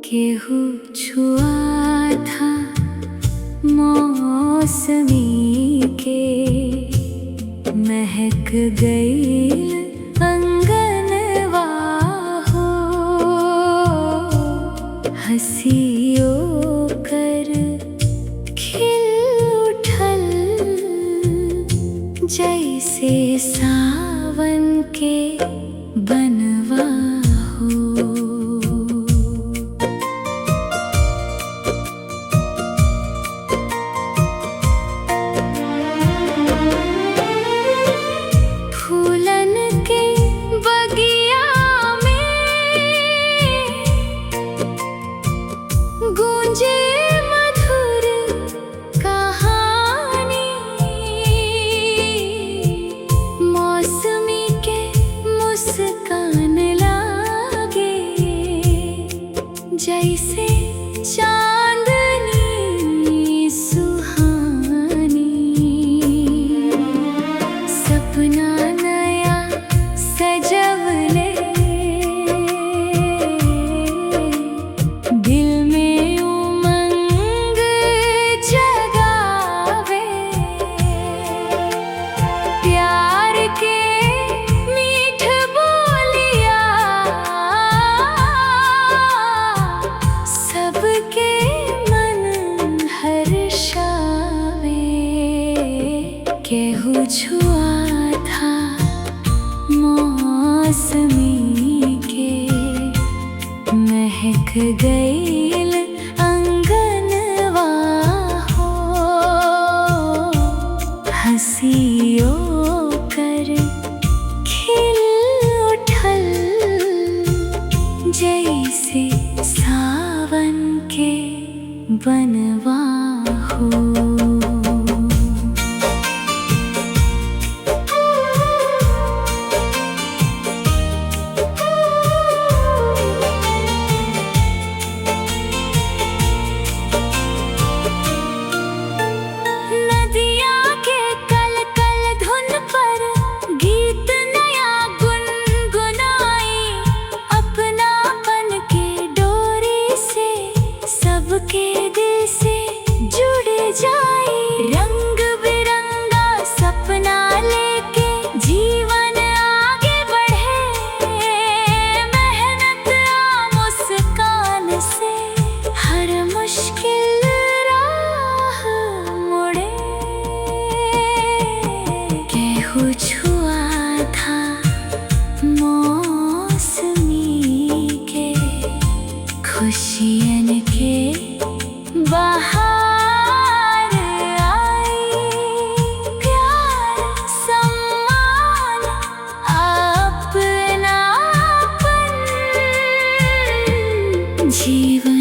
केहू छुआ था मौसमी के, महक गई अंगनवा हो। हंसियो कर खिल उठल जैसे सावन के बनवा हो। फूलन के बगिया में गूंजे मधुर कहानी, मौसमी के मुस्कान लागे जैसे चांदनी सुहानी। सपना नया सजवले दिल में उमंग जगावे। प्यार के मीठ बोलिया सबके मन हर्षावे। केहू छुआ था मौसमी के, महक गईल अंगनवा हो। हंसियो कर खिल उठल जैसे सावन के बनवा हो। नदिया के कल कल धुन पर गीत नया गुनगुनाई। अपनापन के डोरी से सबके दिल से जुड़ जाए। रंग बिरंगा सपना लेके जीवन आगे बढ़े। मेहनत आ मुस्कान से हर मुश्किल राह मुड़े। केहू छुआ था मौसमी के, खुशियन के बहार आई। प्यार सम्मान अपनापन जीवन